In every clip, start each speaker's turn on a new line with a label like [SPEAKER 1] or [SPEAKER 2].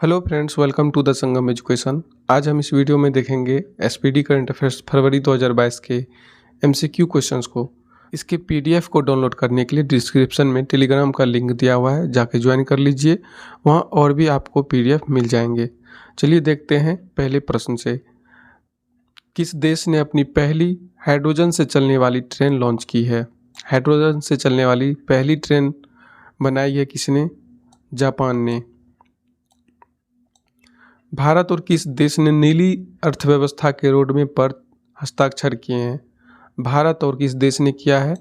[SPEAKER 1] Hello friends, welcome to the Sangam education. आज हम इस वीडियो में देखेंगे एसपीडी करंट अफेयर्स फरवरी 2022 के एमसीक्यू क्वेश्चंस को। इसके पीडीएफ को डाउनलोड करने के लिए डिस्क्रिप्शन में टेलीग्राम का लिंक दिया हुआ है, जाके ज्वाइन कर लीजिए। वहाँ और भी आपको पीडीएफ मिल जाएंगे। चलिए देखते हैं पहले प्रश्न से। किस देश ने अपनी पहली हाइड्रोजन से चलने वाली ट्रेन लॉन्च की है? हाइड्रोजन से चलने वाली पहली ट्रेन बनाई है किसने? जापान ने। भारत और किस देश ने नीली अर्थव्यवस्था के रोडमैप पर हस्ताक्षर किए हैं? भारत और किस देश ने किया है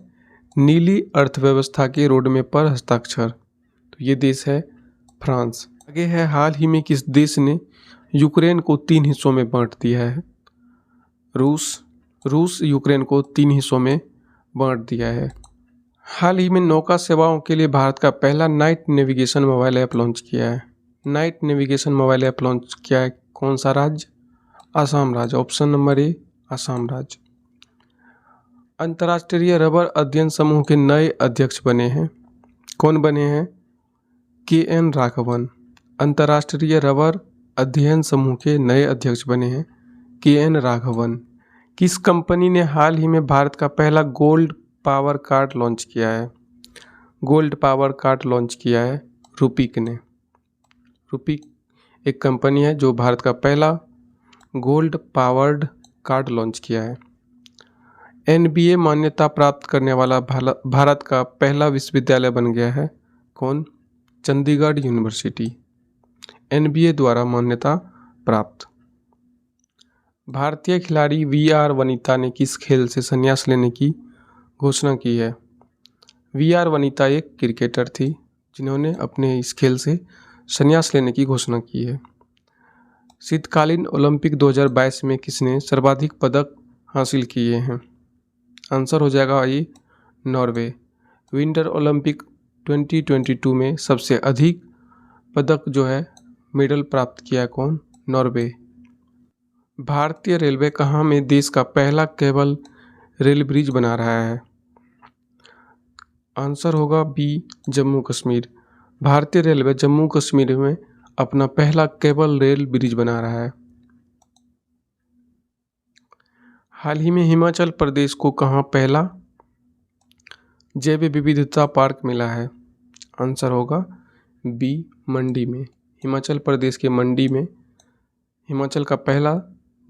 [SPEAKER 1] नीली अर्थव्यवस्था के रोडमैप पर हस्ताक्षर? तो ये देश है फ्रांस। आगे है, हाल ही में किस देश ने यूक्रेन को 3 हिस्सों में बांट दिया है? रूस यूक्रेन को 3 हिस्सों में बांट दिया है। हाल ही में नौका सेवाओं के लिए भारत का पहला night navigation mobile app launch किया है। Night navigation mobile app launch किया है कौन सा राज्य? असम राज्य। ऑप्शन नंबर ए, असम राज्य। अंतर्राष्ट्रीय रबर अध्ययन समूह के नए अध्यक्ष बने हैं। कौन बने हैं? के.एन. राघवन। अंतर्राष्ट्रीय रबर अध्ययन समूह के नए अध्यक्ष बने हैं के.एन. राघवन। किस कंपनी ने हाल ही में भारत का पहला गोल्ड पावर कार्ड लॉन्च किया है? गोल्ड पावर कार्ड लॉन्च किया है रूपीक ने। रूपीक एक कंपनी है जो भारत का पहला गोल्ड पावर्ड कार्ड लॉन्च किया है। एनबीए मान्यता प्राप्त करने वाला भारत का पहला विश्वविद्यालय बन गया है कौन? चंडीगढ़ यूनिवर्सिटी। एनबीए द्वारा मान्यता प्राप्त। भारतीय खिलाड़ी वी.आर. वनिता ने किस खेल से संन्यास लेने की घोषणा की है? वी.आर. वनिता एक क्रिकेटर थी जिन्होंने अपने इस खेल से संन्यास लेने की घोषणा की है। शीतकालीन ओलंपिक 2022 में किसने सर्वाधिक पदक हासिल किए हैं? आंसर हो जाएगा ये, नॉर्वे। विंटर ओलंपिक 2022 में सबसे अधिक पदक जो है मेडल प्राप्त किया कौन? नॉर्वे। भारतीय रेलवे कहाँ में देश का पहला केबल रेल ब्रिज बना रहा है? आंसर होगा बी, जम्मू कश्मीर। भारतीय रेलवे जम्मू कश्मीर में अपना पहला केबल रेल ब्रिज बना रहा है। हाल ही में हिमाचल प्रदेश को कहाँ पहला जैव विविधता पार्क मिला है? आंसर होगा बी, मंडी में। हिमाचल प्रदेश के मंडी में हिमाचल का पहला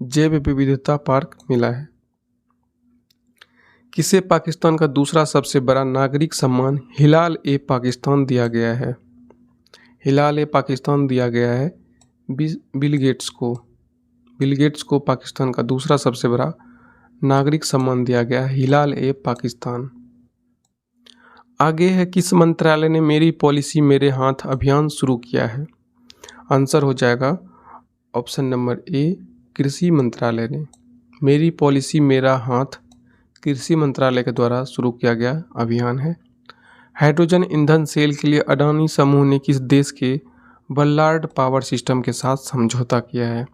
[SPEAKER 1] जैव विविधता पार्क मिला है। किसे पाकिस्तान का दूसरा सबसे बड़ा नागरिक सम्मान हिलाल ए पाकिस्तान दिया गया है? हिलाल ए पाकिस्तान दिया गया है बिल गेट्स को। बिल गेट्स को पाकिस्तान का दूसरा सबसे बड़ा नागरिक सम्मान दिया गया हिलाल ए पाकिस्तान। आगे है, किस मंत्रालय ने मेरी पॉलिसी मेरे हाथ अभियान शुरू किया है? आंसर हो जाएगा ऑप्शन नंबर ए, कृषि मंत्रालय ने। मेरी पॉलिसी मेरा हाथ कृषि मंत्रालय के द्वारा शुरू किया गया अभियान है। हाइड्रोजन ईंधन सेल के लिए अडानी समूह ने किस देश के बल्लार्ड पावर सिस्टम के साथ समझौता किया है?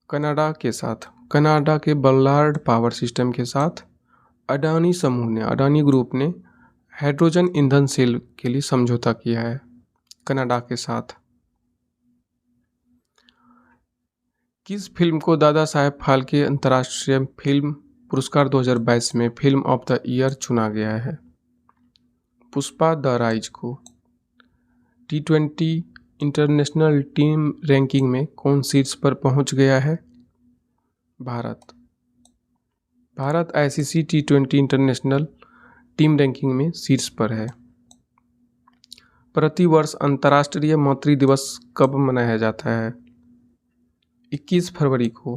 [SPEAKER 1] कनाडा के साथ। कनाडा के बल्लार्ड पावर सिस्टम के साथ अडानी समूह ने, अडानी ग्रुप ने हाइड्रोजन ईंधन सेल के लिए समझौता किया है कनाडा के साथ। किस फिल्म को दादा साहेब फाल्के अंतर्राष्ट्रीय फिल्म पुरस्कार 2022 में फिल्म ऑफ द ईयर चुना गया है? पुष्पा द राइज को। T20 इंटरनेशनल टीम रैंकिंग में कौन शीर्ष पर पहुंच गया है? Bharat. Bharat ICC T20 international team ranking में शीर्ष पर है। प्रतिवर्ष अंतर्राष्ट्रीय मातृ दिवस कब मनाया जाता है? 21 फरवरी को।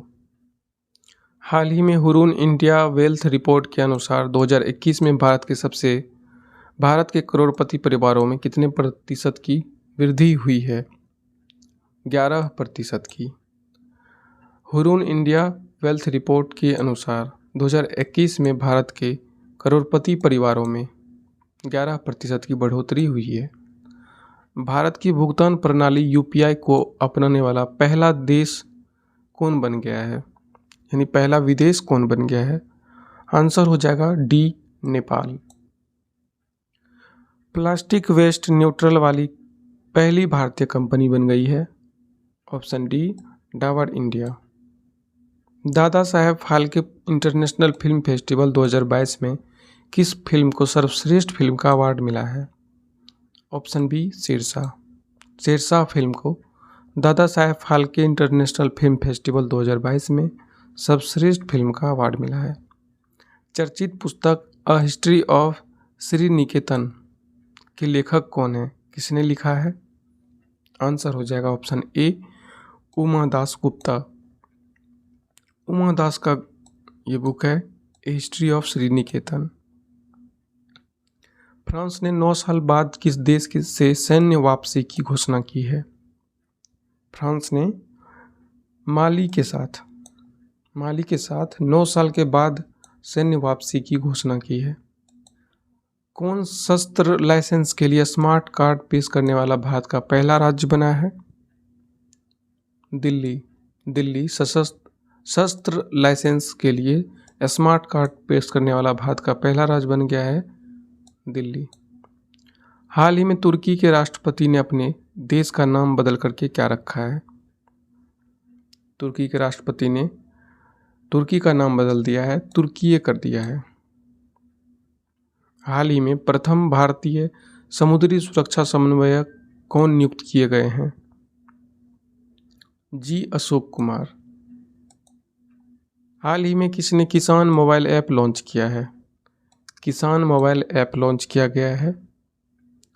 [SPEAKER 1] हाल ही में हुरून इंडिया वेल्थ रिपोर्ट के अनुसार 2021 में भारत के करोड़पति परिवारों में कितने प्रतिशत की वृद्धि हुई है? 11% की। हुरून इंडिया वेल्थ रिपोर्ट के अनुसार 2021 में भारत के करोड़पति परिवारों में 11% की बढ़ोतरी हुई है। भारत की भुगतान प्रणाली UPI को अपनाने वाला पहला देश कौन बन गया है? यानी पहला विदेश कौन बन गया है? आंसर हो जाएगा D, Nepal. Plastic waste neutral वाली पहली भारतीय कंपनी बन गई है? Option D, Dabur India. Dada Saheb Phalke international film festival 2022 में किस फिल्म को सर्वश्रेष्ठ फिल्म का अवार्ड मिला है? Option B, Shershaah. Shershaah film को Dada Saheb Phalke international film festival 2022 में सर्वश्रेष्ठ फिल्म का अवार्ड मिला है। चर्चित पुस्तक अ हिस्ट्री ऑफ श्री निकेतन के लेखक कौन है? किसने लिखा है? आंसर हो जाएगा ऑप्शन ए, उमा दास गुप्ता। उमा दास का ये बुक है a history of Shri Niketan. France ने 9 साल बाद किस देश से सैन्य वापसी की घोषणा की है? फ्रांस ने माली के साथ 9 साल के बाद सैन्य वापसी की घोषणा की है। कौन शस्त्र लाइसेंस के लिए स्मार्ट कार्ड पेश करने वाला भारत का पहला राज्य बना है? दिल्ली शस्त्र लाइसेंस के लिए स्मार्ट कार्ड पेश करने वाला भारत का पहला राज्य बन गया है दिल्ली। हाल ही में तुर्की के राष्ट्रपति ने अपने देश का नाम बदल करके क्या रखा है? तुर्की के राष्ट्रपति ने तुर्की का नाम बदल दिया है, तुर्कीये कर दिया है। हाल ही में प्रथम भारतीय समुद्री सुरक्षा समन्वयक कौन नियुक्त किए गए हैं? जी अशोक कुमार। हाल ही में किसने किसान मोबाइल ऐप लॉन्च किया है? किसान मोबाइल ऐप लॉन्च किया गया है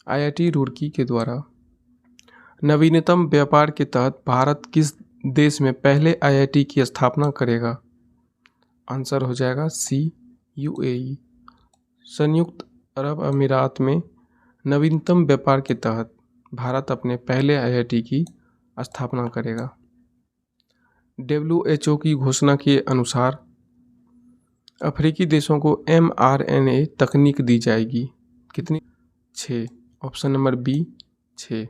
[SPEAKER 1] आईआईटी रुड़की के द्वारा। नवीनतम व्यापार के तहत भारत किस देश में पहले आईआईटी की स्थापना करेगा? आंसर हो जाएगा सी, यूएई। संयुक्त अरब अमीरात में नवीनतम व्यापार के तहत भारत अपने पहले आईआईटी की स्थापना करेगा। WHO की घोषणा के अनुसार अफ्रीकी देशों को mRNA तकनीक दी जाएगी। कितनी? 6। Option number B, 6।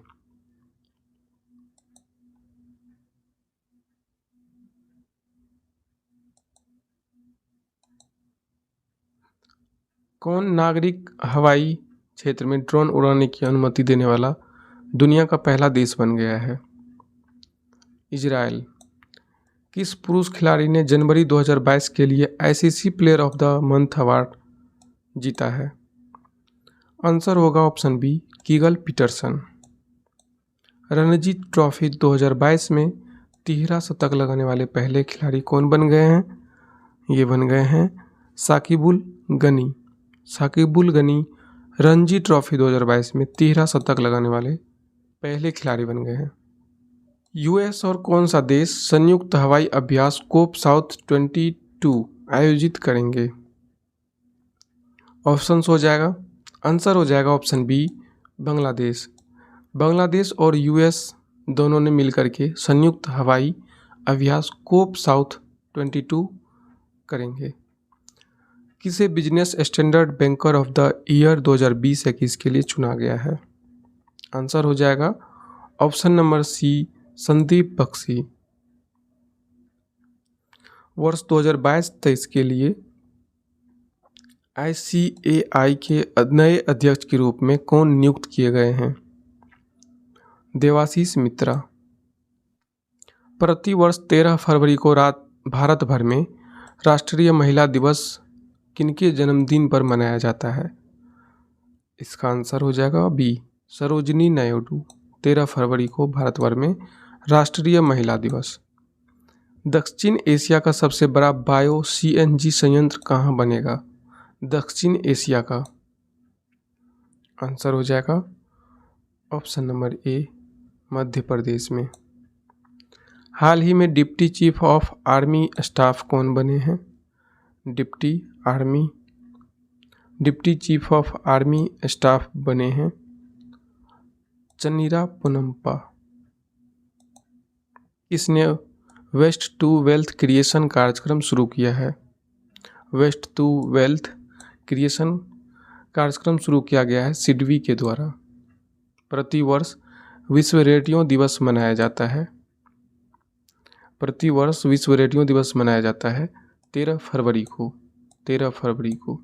[SPEAKER 1] कौन नागरिक हवाई क्षेत्र में ड्रोन उड़ाने की अनुमति देने वाला दुनिया का पहला देश बन गया है? इजराइल। किस पुरुष खिलाड़ी ने जनवरी 2022 के लिए ICC player of the month award जीता है? आंसर होगा option B, Keegan Petersen. Ranji trophy 2022 में तिहरा शतक लगाने वाले पहले खिलाड़ी कौन बन गए हैं? ये बन गए हैं साकिबुल गनी रणजी ट्रॉफी 2022 में तिहरा शतक लगाने वाले पहले खिलाड़ी बन गए हैं। यूएस और कौन सा देश संयुक्त हवाई अभ्यास कोप साउथ 22 आयोजित करेंगे? ऑप्शंस हो जाएगा, आंसर हो जाएगा ऑप्शन बी, बांग्लादेश। बांग्लादेश और यूएस दोनों ने मिलकर के संयुक्त हवाई अभ्यास कोप साउथ 22 करेंगे। किसे Business Standard banker of the year 2020-21 के लिए चुना गया है? आंसर हो जाएगा option number C, Sandeep Bakshi. वर्ष 2022-23 के लिए ICAI के नए अध्यक्ष के रूप में कौन नियुक्त किए गए हैं? देवाशीष मित्रा। प्रतिवर्ष 13 फरवरी को भारत भर में राष्ट्रीय महिला दिवस किनके जन्मदिन पर मनाया जाता है? इसका आंसर हो जाएगा बी, सरोजिनी नायडू। 13 फरवरी को भारत भर में राष्ट्रीय महिला दिवस। दक्षिण एशिया का सबसे बड़ा बायो CNG संयंत्र कहाँ बनेगा? दक्षिण एशिया का आंसर हो जाएगा option number A, Madhya Pradesh में। हाल ही में deputy chief of army staff कौन बने हैं? Deputy chief of army staff बने हैं चन्नीरा पोनम्पा। किसने वेस्ट टू वेल्थ क्रिएशन कार्यक्रम शुरू किया है? वेस्ट टू वेल्थ क्रिएशन कार्यक्रम शुरू किया गया है सिडबी के द्वारा। प्रतिवर्ष विश्व रेडियो दिवस मनाया जाता है। प्रतिवर्ष विश्व रेडियो दिवस मनाया जाता है 13 फरवरी को।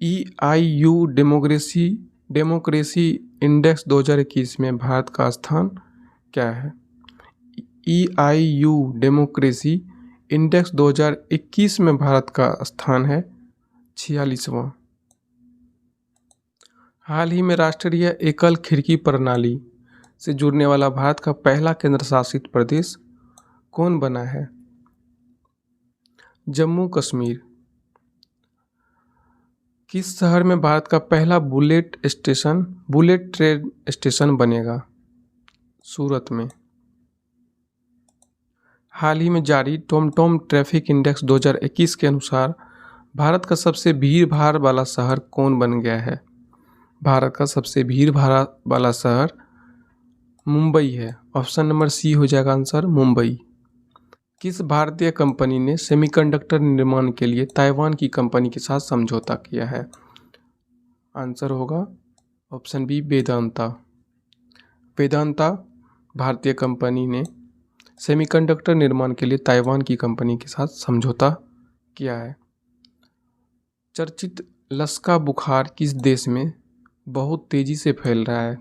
[SPEAKER 1] EIU डेमोक्रेसी डेमोक्रेसी इंडेक्स 2021 में भारत का स्थान क्या है? EIU डेमोक्रेसी इंडेक्स 2021 में भारत का स्थान है 46वां। हाल ही में राष्ट्रीय एकल खिड़की प्रणाली से जुड़ने वाला भारत का पहला केंद्र शासित प्रदेश कौन बना है? जम्मू कश्मीर। किस शहर में भारत का पहला बुलेट ट्रेन स्टेशन बनेगा? सूरत में। हाल ही में जारी टॉमटॉम ट्रैफिक इंडेक्स 2021 के अनुसार भारत का सबसे भीड़ भाड़ वाला शहर कौन बन गया है? भारत का सबसे भीड़ भाड़ वाला शहर मुंबई है। ऑप्शन नंबर सी हो जाएगा आंसर, मुंबई। किस भारतीय कंपनी ने सेमीकंडक्टर निर्माण के लिए ताइवान की कंपनी के साथ समझौता किया है? आंसर होगा ऑप्शन बी, वेदांता। वेदांता भारतीय कंपनी ने सेमीकंडक्टर निर्माण के लिए ताइवान की कंपनी के साथ समझौता किया है। चर्चित लसका बुखार किस देश में बहुत तेजी से फैल रहा है?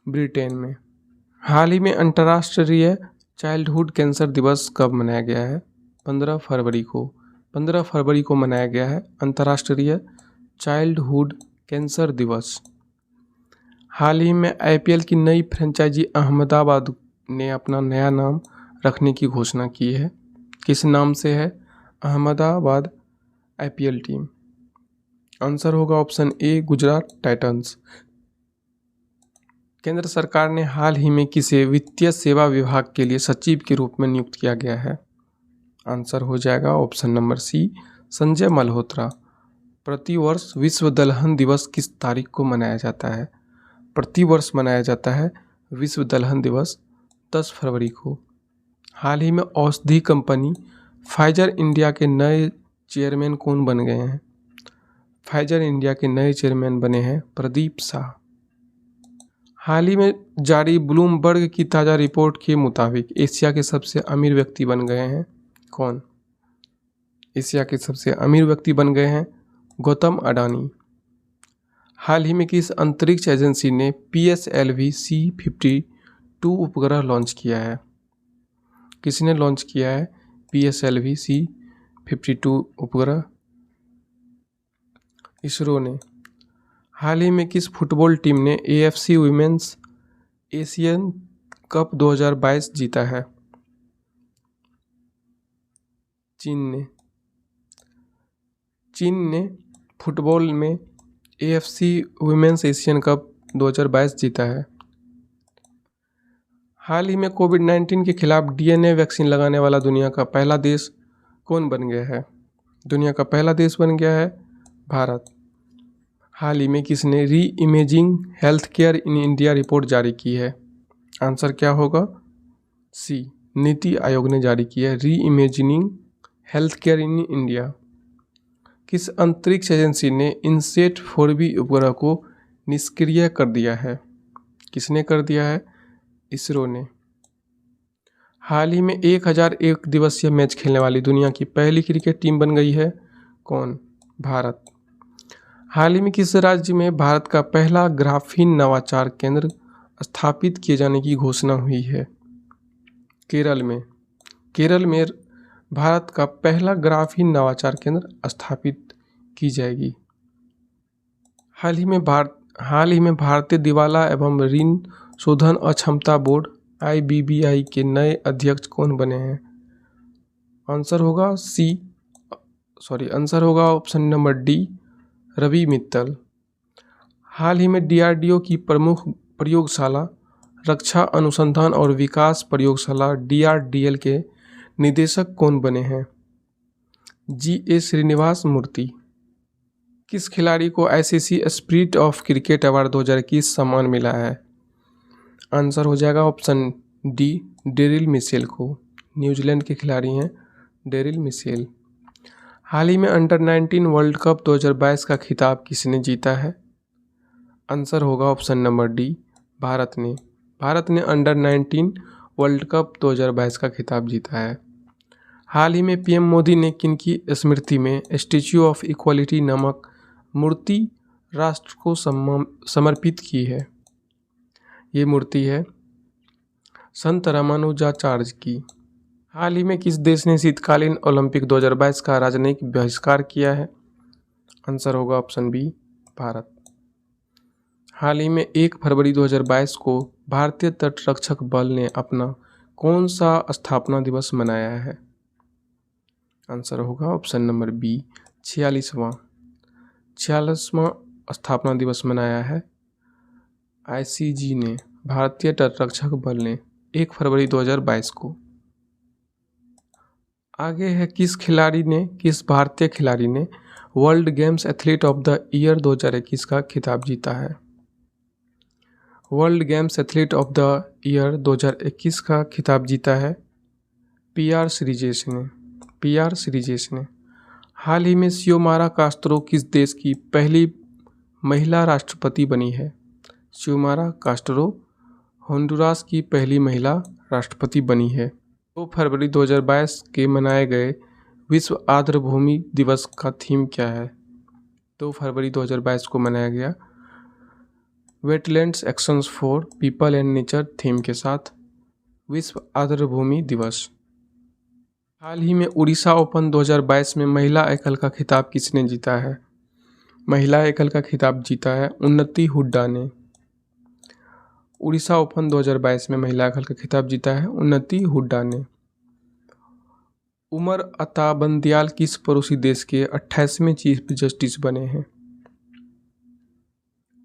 [SPEAKER 1] ब्रिटेन में। हाल ही में अंतर्राष्ट्रीय चाइल्डहुड कैंसर दिवस कब मनाया गया है? 15 फरवरी को। 15 फरवरी को मनाया गया है अंतर्राष्ट्रीय चाइल्डहुड कैंसर दिवस। हाल ही में IPL की नई फ्रेंचाइजी अहमदाबाद ने अपना नया नाम रखने की घोषणा की है। किस नाम से है? Ahmedabad IPL team. आंसर होगा ऑप्शन ए, गुजरात टाइटंस। केंद्र सरकार ने हाल ही में किसे वित्तीय सेवा विभाग के लिए सचिव के रूप में नियुक्त किया गया है? आंसर हो जाएगा option number C, Sanjay Malhotra. प्रतिवर्ष विश्व दलहन दिवस किस तारीख को मनाया जाता है? प्रतिवर्ष मनाया जाता है विश्व दलहन दिवस 10 फरवरी को। हाल ही में औषधि कंपनी फाइजर इंडिया के नए चेयरमैन कौन बन गए हैं? फाइजर इंडिया के नए चेयरमैन बने हैं प्रदीप शाह। हाल ही में जारी ब्लूमबर्ग की ताज़ा रिपोर्ट के मुताबिक एशिया के सबसे अमीर व्यक्ति बन गए हैं कौन? एशिया के सबसे अमीर व्यक्ति बन गए हैं गौतम अडानी। हाल ही में किस अंतरिक्ष एजेंसी ने PSLV C-52 उपग्रह लॉन्च किया है? किसने लॉन्च किया है PSLV C-52 उपग्रह? इसरो ने। हाल ही में किस फुटबॉल टीम ने AFC वुमेन्स एशियन कप 2022 जीता है? चीन ने फुटबॉल में AFC वुमेन्स एशियन कप 2022 जीता है। हाल ही में कोविड-19 के खिलाफ DNA वैक्सीन लगाने वाला दुनिया का पहला देश कौन बन गया है? दुनिया का पहला देश बन गया है भारत। हाल ही में किसने री imaging health care in India report जारी की है? आंसर क्या होगा? सी, नीति आयोग ने जारी की है री imaging health care in India. किस अंतरिक्ष एजेंसी ने इनसेट 4B उपग्रह को निष्क्रिय कर दिया है? किसने कर दिया है? इसरो ने। हाल ही में 1001 दिवसीय मैच खेलने वाली दुनिया की पहली क्रिकेट टीम बन गई है कौन? भारत। हाल ही में किस राज्य में भारत का पहला ग्राफीन नवाचार केंद्र स्थापित किए जाने की घोषणा हुई है? केरल में। केरल में भारत का पहला ग्राफीन नवाचार केंद्र स्थापित की जाएगी। हाल ही में भारतीय दिवाला एवं ऋण शोधन अक्षमता बोर्ड IBBI के नए अध्यक्ष कौन बने हैं? आंसर होगा option number D, Ravi Mittal. हाल ही में DRDO की प्रमुख प्रयोगशाला रक्षा अनुसंधान और विकास प्रयोगशाला DRDL के निदेशक कौन बने हैं? GA श्रीनिवास मूर्ति। किस खिलाड़ी को ICC spirit of cricket award 2021 सम्मान मिला है? आंसर हो जाएगा ऑप्शन डी, डेरिल मिशेल को। न्यूजीलैंड के खिलाड़ी हैं डेरिल मिशेल। हाल ही में अंडर-19 वर्ल्ड कप 2022 का खिताब किसने जीता है? आंसर होगा ऑप्शन नंबर डी, भारत ने। भारत ने अंडर-19 वर्ल्ड कप 2022 का खिताब जीता है। हाल ही में PM मोदी ने किनकी स्मृति में स्टैच्यू ऑफ इक्वालिटी नामक मूर्ति राष्ट्र को समर्पित की है? ये मूर्ति है संत रामानुजाचार्य की। हाल ही में किस देश ने शीतकालीन ओलंपिक 2022 का राजनयिक बहिष्कार किया है? आंसर होगा ऑप्शन बी, भारत। हाल ही में 1 फरवरी 2022 को भारतीय तटरक्षक बल ने अपना कौन सा स्थापना दिवस मनाया है? आंसर होगा ऑप्शन नंबर बी, 46वां स्थापना दिवस मनाया है आईसीजी ने, भारतीय तटरक्षक बल ने 1 फरवरी 2022 को। आगे है किस भारतीय खिलाड़ी ने world games athlete of the year 2021 का खिताब जीता है? World games athlete of the year 2021 का खिताब जीता है पीआर श्रीजेश ने। हाल ही में शियोमारा कास्त्रो किस देश की पहली महिला राष्ट्रपति बनी है? शियोमारा कास्त्रो होंडुरास की पहली महिला राष्ट्रपति बनी है। 2 फरवरी 2022 के मनाए गए विश्व आर्द्रभूमि दिवस का थीम क्या है? 2 फरवरी 2022 को मनाया गया wetlands actions for people and nature theme के साथ विश्व आर्द्रभूमि दिवस। हाल ही में उड़ीसा ओपन 2022 में महिला एकल का खिताब किसने जीता है? महिला एकल का खिताब जीता है उन्नति हुड्डा ने। उड़ीसा ओपन 2022 में महिला एकल का खिताब जीता है उन्नति हुड्डा ने। उमर अता बंदयाल किस पड़ोसी देश के 28वें चीफ जस्टिस बने हैं?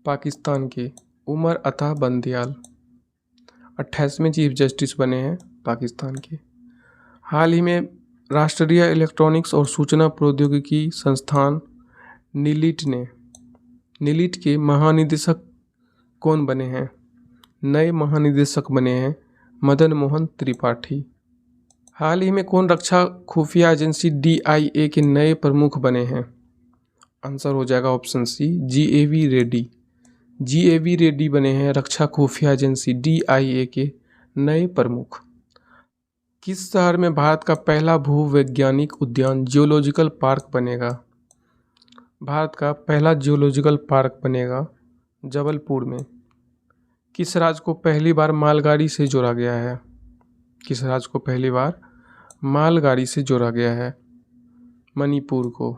[SPEAKER 1] पाकिस्तान के उमर अता बंदयाल 28वें चीफ जस्टिस बने हैं पाकिस्तान के। हाल ही में राष्ट्रीय इलेक्ट्रॉनिक्स और सूचना प्रौद्योगिकी संस्थान नीलिट के महानिदेशक कौन बने हैं? नए महानिदेशक बने हैं मदन मोहन त्रिपाठी। हाल ही में कौन रक्षा खुफिया एजेंसी DIA के नए प्रमुख बने हैं? आंसर हो जाएगा ऑप्शन सी, GAV रेड्डी बने हैं रक्षा खुफिया एजेंसी DIA के नए प्रमुख। किस शहर में भारत का पहला भूवैज्ञानिक उद्यान जियोलॉजिकल पार्क बनेगा? भारत का पहला जियोलॉजिकल पार्क बनेगा जबलपुर में। किस राज्य को पहली बार मालगाड़ी से जोड़ा गया है? किस राज्य को पहली बार मालगाड़ी से जोड़ा गया है? मणिपुर को।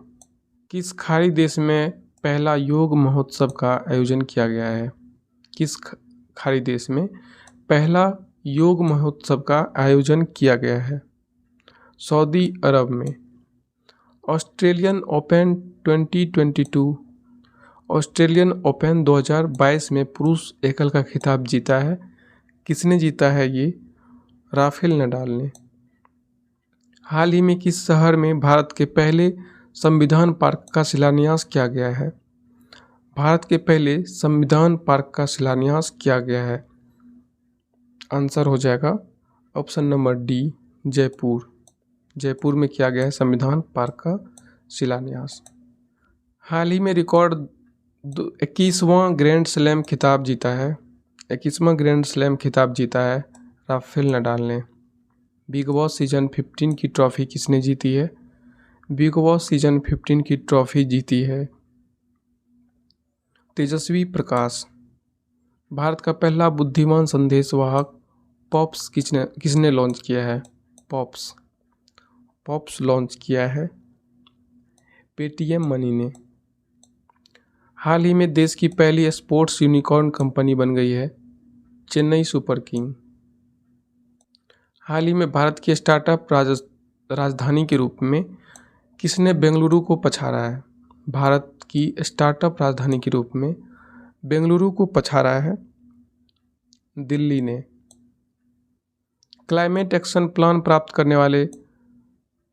[SPEAKER 1] किस खाड़ी देश में पहला योग महोत्सव का आयोजन किया गया है? किस खाड़ी देश में पहला योग महोत्सव का आयोजन किया गया है? सऊदी अरब में। ऑस्ट्रेलियन ओपन 2022 में पुरुष एकल का खिताब जीता है किसने जीता है? ये राफेल नडाल ने। हाल ही में किस शहर में भारत के पहले संविधान पार्क का शिलान्यास किया गया है? भारत के पहले संविधान पार्क का शिलान्यास किया गया है। आंसर हो जाएगा ऑप्शन नंबर डी, जयपुर में किया गया है संविधान पार्क का शिलान्यास। हाल ही में रिकॉर्ड 21वां ग्रैंड स्लैम खिताब जीता है 21वां ग्रैंड स्लैम खिताब जीता है राफेल नडाल ने। बिग बॉस सीजन 15 की ट्रॉफी किसने जीती है? बिग बॉस सीजन 15 की ट्रॉफी जीती है तेजस्वी प्रकाश। भारत का पहला बुद्धिमान संदेशवाहक पॉप्स किसने लॉन्च किया है? पॉप्स लॉन्च किया है पेटीएम मनी ने। हाल ही में देश की पहली स्पोर्ट्स यूनिकॉर्न कंपनी बन गई है चेन्नई सुपर किंग। हाल ही में भारत की स्टार्टअप राजधानी के रूप में किसने बेंगलुरु को पछाड़ा है? भारत की स्टार्टअप राजधानी के रूप में बेंगलुरु को पछाड़ा है दिल्ली ने। क्लाइमेट एक्शन प्लान प्राप्त करने वाले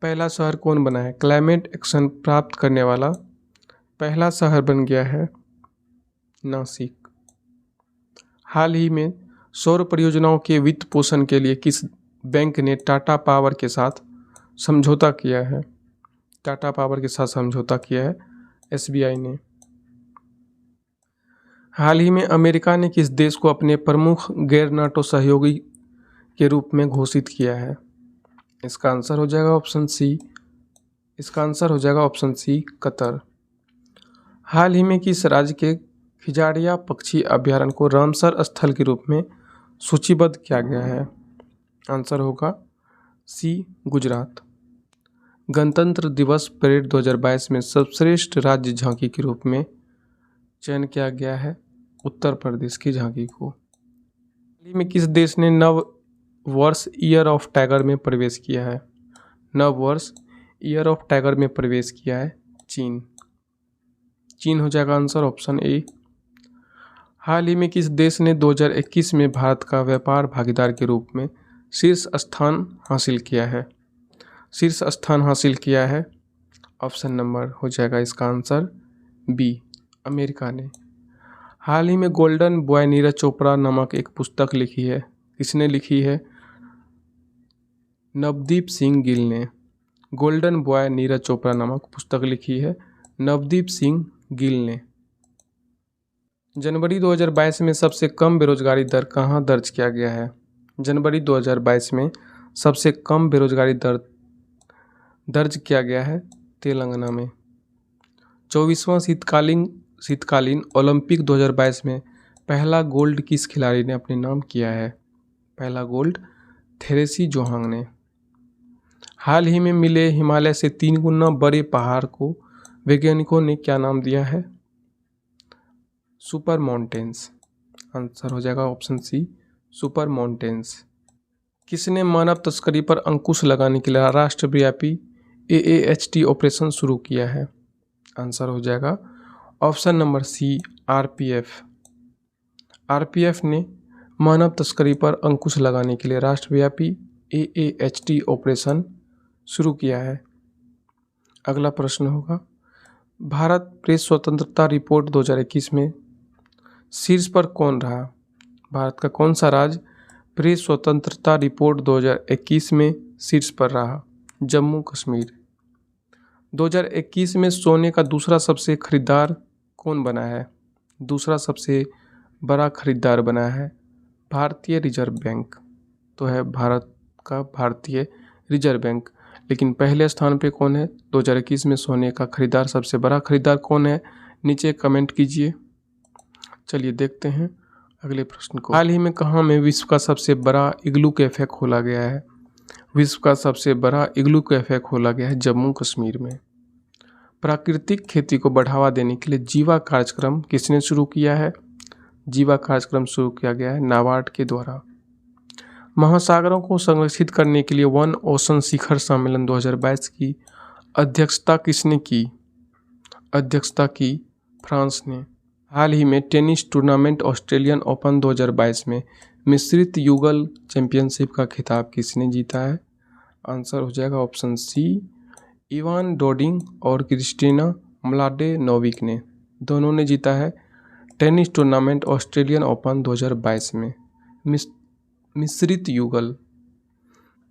[SPEAKER 1] पहला शहर कौन बना है? क्लाइमेट एक्शन प्राप्त करने वाला पहला शहर बन गया है नासिक। हाल ही में सौर परियोजनाओं के वित्त पोषण के लिए किस बैंक ने टाटा पावर के साथ समझौता किया है? टाटा पावर के साथ समझौता किया है SBI ने। हाल ही में अमेरिका ने किस देश को अपने प्रमुख गैर नाटो सहयोगी के रूप में घोषित किया है? इसका आंसर हो जाएगा ऑप्शन सी, कतर। हाल ही में किस राज्य के खिजाड़िया पक्षी अभयारण्य को रामसर स्थल के रूप में सूचीबद्ध किया गया है? आंसर होगा सी, गुजरात। गणतंत्र दिवस परेड 2022 में सर्वश्रेष्ठ राज्य झांकी के रूप में चयन किया गया है उत्तर प्रदेश की झांकी को। हाल ही में किस देश ने नव वर्ष ईयर ऑफ टाइगर में प्रवेश किया है? नव वर्ष ईयर ऑफ टाइगर में प्रवेश किया है चीन। चीन हो जाएगा आंसर, ऑप्शन ए। हाल ही में किस देश ने 2021 में भारत का व्यापार भागीदार के रूप में शीर्ष स्थान हासिल किया है? शीर्ष स्थान हासिल किया है, ऑप्शन नंबर हो जाएगा इसका आंसर बी, अमेरिका ने। हाल ही में गोल्डन बॉय नीरज चोपड़ा नामक एक पुस्तक लिखी है, किसने लिखी है? नवदीप सिंह गिल ने। गोल्डन बॉय नीरज चोपड़ा नामक पुस्तक लिखी है नवदीप सिंह गिल ने। जनवरी 2022 में सबसे कम बेरोजगारी दर कहाँ दर्ज किया गया है? जनवरी 2022 में सबसे कम बेरोजगारी दर दर्ज किया गया है तेलंगाना में। 24वां शीतकालीन ओलंपिक 2022 में पहला गोल्ड किस खिलाड़ी ने अपने नाम किया है? पहला गोल्ड थेरेसी जोहांग ने। हाल ही में मिले हिमालय से 3 गुना बड़े पहाड़ को वैज्ञानिकों ने क्या नाम दिया है? Super mountains. आंसर हो जाएगा ऑप्शन सी, सुपर माउंटेन्स। किसने मानव तस्करी पर अंकुश लगाने के लिए राष्ट्रव्यापी AAHT ऑपरेशन शुरू किया है? आंसर हो जाएगा option number C, RPF। RPF ने मानव तस्करी पर अंकुश लगाने के लिए राष्ट्रव्यापी AAHT ऑपरेशन शुरू किया है। अगला प्रश्न होगा, भारत प्रेस स्वतंत्रता रिपोर्ट 2021 में शीर्ष पर कौन रहा? भारत का कौन सा राज्य प्रेस स्वतंत्रता रिपोर्ट 2021 में शीर्ष पर रहा? जम्मू कश्मीर। 2021 में सोने का दूसरा सबसे खरीदार कौन बना है? दूसरा सबसे बड़ा खरीदार बना है भारतीय रिजर्व बैंक। तो है भारत का भारतीय रिजर्व बैंक। लेकिन पहले स्थान पे कौन है 2021 में सोने का खरीदार? सबसे बड़ा खरीदार कौन है? नीचे कमेंट कीजिए। चलिए देखते हैं अगले प्रश्न को। हाल ही में कहाँ में विश्व का सबसे बड़ा इग्लू कैफे खोला गया है? विश्व का सबसे बड़ा इग्लू कैफे खोला गया है जम्मू कश्मीर में। प्राकृतिक खेती को बढ़ावा देने के लिए जीवा कार्यक्रम किसने शुरू किया है? जीवा कार्यक्रम शुरू किया गया है नाबार्ड के द्वारा। महासागरों को संरक्षित करने के लिए वन ओशन शिखर सम्मेलन 2022 की अध्यक्षता किसने की? अध्यक्षता की फ्रांस ने। हाल ही में टेनिस टूर्नामेंट ऑस्ट्रेलियन ओपन 2022 में मिश्रित युगल चैंपियनशिप का खिताब किसने जीता है? आंसर हो जाएगा ऑप्शन सी, इवान डोडिग और क्रिस्टिना म्लाडेनोविक ने। दोनों ने जीता है टेनिस टूर्नामेंट ऑस्ट्रेलियन ओपन 2022 में मिश्रित युगल।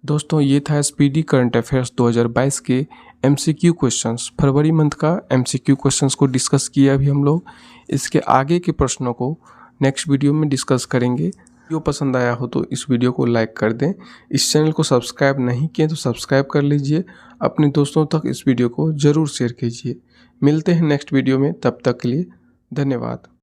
[SPEAKER 1] दोस्तों ये था स्पीडी करंट अफेयर्स 2022 के MCQ क्वेश्चंस। फरवरी मंथ का MCQ क्वेश्चंस को डिस्कस किया अभी हम लोग। इसके आगे के प्रश्नों को नेक्स्ट वीडियो में डिस्कस करेंगे। वीडियो पसंद आया हो तो इस वीडियो को लाइक कर दें। इस चैनल को सब्सक्राइब नहीं किए तो सब्सक्राइब कर लीजिए। अपने दोस्तों तक इस वीडियो को ज़रूर शेयर कीजिए। मिलते हैं नेक्स्ट वीडियो में, तब तक के लिए धन्यवाद।